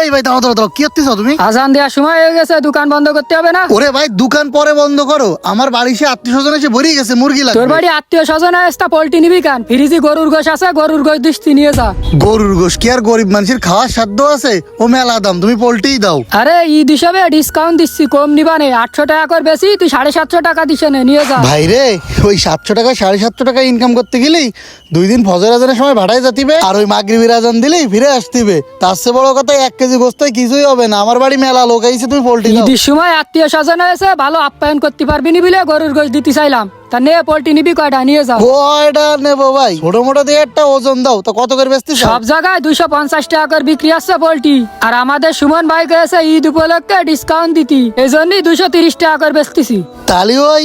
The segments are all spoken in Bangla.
এই ভাই দাঁড়াও দাঁড়াও দাঁড়াও, কি করতেছো তুমি? আজান দেওয়ার সময় হয়ে গেছে, দোকান বন্ধ করতে হবে না? ওরে ভাই দোকান পরে বন্ধ করো, আমার বাড়ি সে আত্মীয় স্বজন এসে ভরিয়ে গেছে, মুরগি তোর লাগবে। বাড়ি আত্মীয় স্বজন আসতা, পোল্ট্রি নিবি কেন? ফ্রিজে গরুর গোশ আছে, গরুর গোশ দিচ্ছি, নিয়ে যা। গরুর গোশ কি আর গরিব মানুষের খাওয়ার সাধ্য আছে? ও মেলা দাম, তুমি পোল্ট্রিই দাও। আরে ঈদ হিসাবে ডিসকাউন্ট দিচ্ছি, কম নিবা নে। 800 টাকা করে বেশি, তুই 750 টাকা দিছে নে, নিয়ে যা। ভাই রে, ওই 700 টাকা 750 টাকা ইনকাম করতে গেলেই 2 দিন ফজর আজানের সময় ভাড়ায় যাতিবে, আর ওই মাগরিবের আজান দিলেই ফিরে আসতিবে। তার চেয়ে বড় কথা 1 কেজি গোস্তায় কিছুই হবে না। আমার বাড়ি মেলা লোক আইছে, তুমি পোল্ট্রি দাও। ঈদের সময় আত্মীয় স্বজন হয়েছে, ভালো আপ্যায়ন করতে পারবি নি বলে গরুর গোশ দিতে চাইলাম। তা নে, পোল্ট্রি নিবি কয়টা, নিয়ে যাও। কয়টা নেবো ভাই? ছোট মোটো দিয়ে একটা ওজন দাও, তো কত করে বেচতিস? সব জায়গায় 250 টাকা করে বিক্রি আসছে পোল্ট্রি, আর আমাদের সুমন ভাই গেছে ঈদ উপলক্ষে ডিসকাউন্ট দিতি, এই জন্যই 230 টাকা করে বেচতেছি। তাহলে ওই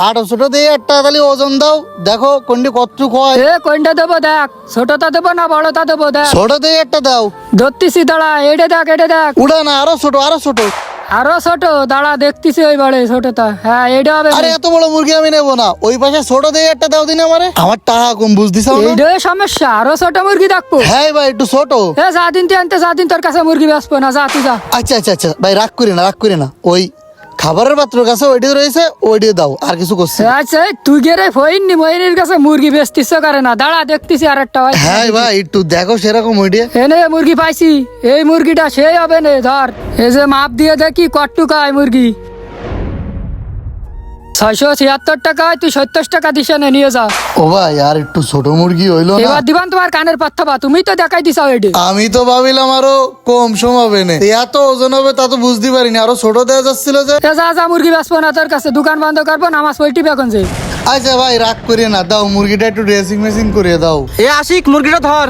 800 দিয়ে একটা তাহলে ওজন দাও, দেখো কোনটি কতটুক হয়। এ কোনটা দেবো দেখ, ছোটটা দেবো না বড়টা দেবো দেখ। ছোট দিয়ে একটা দাও। ধরতেছি, দাঁড়া, এটা দেখ, এটা দেখ। উড়া না, আরো ছোট, আরো ছোট। আরো ছোট, দাঁড়া দেখতেছি ওই বাড়ে ছোটটা। হ্যাঁ, এটা হবে। আরে এত বড় মুরগি আমি নেবো না, ওই পাশে ছোট দিয়ে একটা দাও দিন আমারে। আমার টাকা কম বুঝদিছ না? এইটাই সমস্যা, আরো ছোট মুরগি দেখবো। হ্যাঁ ভাই একটু ছোট। এ যা দিন তুই আনতে, যা দিন, তোর কাছে মুরগি বেচবো না, যা তুই যা। আচ্ছা আচ্ছা আচ্ছা ভাই, রাগ করি না, রাগ করি না। ওই খাবারের পাত্রের কাছে ওইটি রয়েছে, ওইটি দাও, আর কিছু করছি না। আচ্ছা, তুই গেলে ফইননি মহিনের কাছে মুরগি বেচতিস করে না, দাঁড়া দেখতেছি আর একটা। হ্যাঁ ভাই একটু দেখো সেরকম ওইটি। এনে মুরগি পাইছি, এই মুরগিটা সেই হবে নে, ধর। এই যে মাপ দিয়ে দেখি কট্টুকায় মুরগি। 676 টাকায় তুই 70 টাকা দিছে নে, নিয়ে যা। ও ভাই আর একটু ছোট মুরগি হইলো না? এবার দিবান তোমার কানের পাত্তা বা, তুমি তো দেখাই দিছাও এটি। আমি তো ভাবিলাম আরো কম সম হবে না, এত ওজন হবে তা তো বুঝতে পারিনি, আরো ছোট দেওয়া যাচ্ছিল যে। এ যা যা, মুরগি বেচবো না তোর কাছে, দোকান বন্ধ করবো, নামাজ পড়টি বেকন যে। আচ্ছা ভাই রাগ করিয়ে না, দাও মুরগিটা একটু ড্রেসিং মেসিং করে দাও। এ আশিক, মুরগিটা ধর।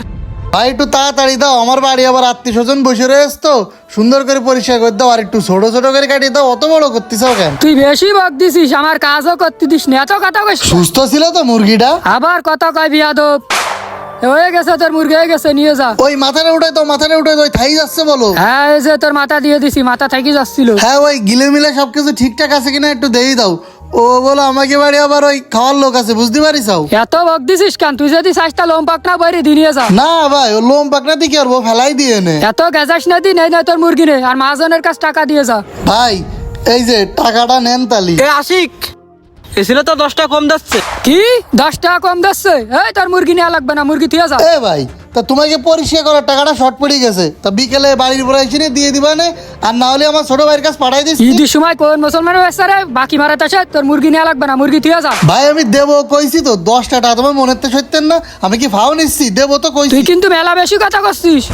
ভাই একটু তাড়াতাড়ি দাও, আমার বাড়ি আবার আত্মীয় স্বজন বসে রয়েছে তো, সুন্দর করে পরিষ্কার করে দাও, আর একটু ছোট ছোট করে কাটিয়ে দাও। অত বড় করতেছাও কেন? তুই বেশি বক দিছিস, আমার কাজও করতে দিস না, এত কথা কইস না। সুস্থ ছিল তো মুরগিটা? আবার কথা কয় বিয়াদব। হয়ে গেছে তোর মুরগি, হয়ে গেছে, নিয়ে যা। ওই মাথাটা উঠে দাও, মাথাটা উঠে দাও, থাই যাচ্ছে বলো। হ্যাঁ, এই যে তোর মাথা দিয়ে দিছি, মাথা থাকি যাচ্ছিল। হ্যাঁ ওই গিলে মিলে সবকিছু ঠিকঠাক আছে কিনা একটু দেই দাও। ও বলো আমাকে বাড়ি আবার ওই খাওয়ার লোক আছে, বুঝতে পারিস? এত বক দিছিস কেন? তুই যদি চাষটা লোম পাকনা বইরে দি, নিয়ে যা। না ভাই ও লোম পাকনা দিয়ে কি করবো, ফেলাই দিয়ে নে। এত গেজাস না দি, নেই তোর মুরগি নে, আর মহাজনের কাছে টাকা দিয়ে যা। ভাই এই যে টাকাটা নেন তালি। এ আশিক, এসিলে তো 10 টাকা কম যাচ্ছে। কি 10 টাকা কম দিচ্ছে? এই তোর মুরগি নেওয়া লাগবে না, মুরগি থিয়ে যা। এ ভাই তা তোমাকে পরিষ্কার করার টাকাটা শর্ট পড়ে গেছে, তা বিকেলে বাড়ির উপরে এসে নিয়ে দিয়ে দিবা না, আর না হলে আমার ছোট ভাইয়ের কাছে পাঠাই দিচ্ছি। ঈদের সময় কোন মুসলমানের ব্যস্ত রে, বাকি মারাতে আসে, তোর মুরগি নেওয়া লাগবে না, মুরগি থিয়ে যা। ভাই আমি দেবো কইছি তো, 10 টাকা তোমার মনে তো সত্যেন না, আমি কি ফাও নিচ্ছি, দেবো তো কইছি। তুই কিন্তু মেলা বেশি কথা করছিস।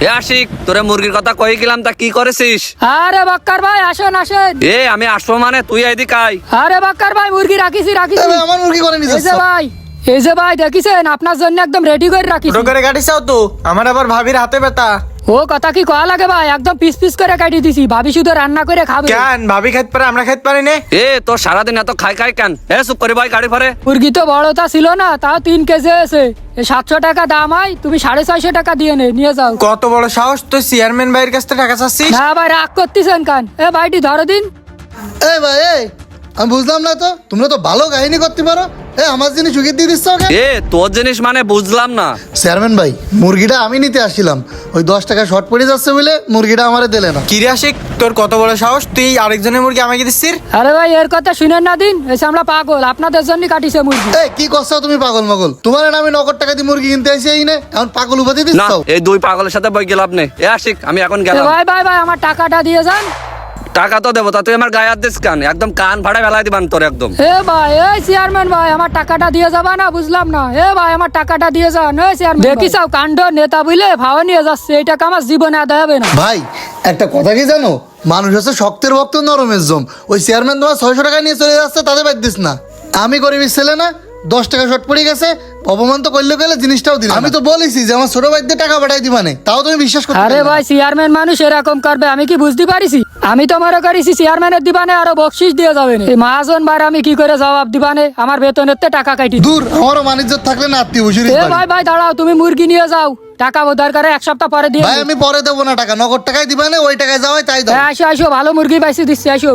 এ আশিক, তোরে মুরগির কথা কই গেলাম, তা কি করেছিস? আরে বাক্কার ভাই, আসেন আসেন। এ আমি আসবো মানে তুই এদিকে আয়। আরে বাক্কার ভাই, মুরগি রাখিছি রাখিছি। এ ভাই, আমার মুরগি করে এই যে নিচ্ছে। ভাই, এই যে ভাই দেখিছেন, আপনার জন্য একদম রেডি করে রাখিছি। ছোট করে কাটিসাও তো, আমার আবার ভাবির হাতে ব্যথা। ও কথা কি কয়া লাগে ভাই, একদম পিস পিস করে কাটি দিছি, ভাবি শুধু রান্না করে খাবে। কেন ভাবি খাইতে পারে, আমরা খাইতে পারি না? এ তোর সারাদিন এত খাই খাই কেন? এ চুপ করে ভাই, গাড়ি ফরে। মুরগি তো বড়টা ছিল না, তাও 3 কেজি আছে। 700 টাকা দাম হয়, তুমি 650 টাকা দিয়ে নিয়ে যাও। কত বড় সাহস, তুই চেয়ারম্যান ভাইয়ের কাছ থেকে টাকা চাচ্ছিস? না ভাই, রাগ করতেছেন কান? এ ভাইটি ধরো দিন। এ ভাই এই, আমি বুঝলাম না তো, তোমরা তো ভালো কাহিনী করতে পারো। এ আমার জিনিস চুকিয়ে দিয়ে দিচ্ছ ওকে। এ তোর জিনিস মানে বুঝলাম না। চেয়ারম্যান ভাই মুরগিটা আমি নিতে আসছিলাম, ওই 10 টাকা শর্ট পড়ে যাচ্ছে বলে মুরগিটা আমারে দিলে না। কিরে আশিক, তোর কত বড় সাহস, তুই আরেকজনের মুরগি আমাকে দিচ্ছিস? আরে ভাই, এর কথা শুনেন না দিন, এসে আমরা পাগল, আপনাদের জন্য কাটিছে মুরগি। এ কি করছো তুমি পাগল মাগল? তোমার না আমি নগদ টাকা দিয়ে মুরগি কিনতে আসি, এই নে এখন পাগল উপাধি না, দিচ্ছ। এই দুই পাগলের সাথে বই গেলাম নে। এ আশিক, আমি এখন এ গেলাম। ভাই ভাই ভাই, আমার টাকাটা দিয়ে যান। টাকা তো দেবো, তা তুই আমার গায়ে হাত দিস কান? একদম কান ফাড়া বেলায় দিবান তোর একদম। এ ভাই, এই চেয়ারম্যান ভাই, আমার টাকাটা দিয়ে যাবা না? বুঝলাম না। এ ভাই, আমার টাকাটা দিয়ে যান। এই চেয়ারম্যান, দেখিসাও কাণ্ড, নেতা বুঝলে ভাও নিয়ে যাচ্ছে, এই টাকা আমার জীবনে আদায় হবে না। ভাই একটা কথা কি জানো, মানুষ হচ্ছে শক্তের ভক্ত নরমের জম। ওই চেয়ারম্যান তোমার 600 টাকা নিয়ে চলে যাচ্ছে, তাদের বাদ দিস না। আমি গরিবের ছেলে না, 10 টাকা শর্ট পড়ে গেছে, অপমান তো করলে গেলে জিনিসটাও দিলে। আমি তো বলেছি যে আমার ছোট ভাইদের টাকা পাঠাই দিবা না, তাও তুমি বিশ্বাস করতে আরে পারলে না। ভাই, চেয়ারম্যান মানুষ এরকম করবে আমি কি বুঝতে পারিছি? আমি তো মনে করেছি চেয়ারম্যানের দিবানে আরো বকশিস দিয়ে যাবে না। এই মহাজন ভাই আমি কি করে জবাব দিবানে? আমার বেতনের তে টাকা কাটি। দূর, আমারও বাণিজ্য থাকলে না আত্মীয় বসুরি। এ ভাই ভাই দাঁড়াও, তুমি মুরগি নিয়ে যাও, টাকা দরকার 1 সপ্তাহ পরে দিয়ে ভাই আমি পরে দেবো না টাকা, নগদ টাকায় দিবা না, ওই টাকায় যাওয়াই তাই দাও। আসো আসো, ভালো মুরগি পাইছি, দিচ্ছি, আসো।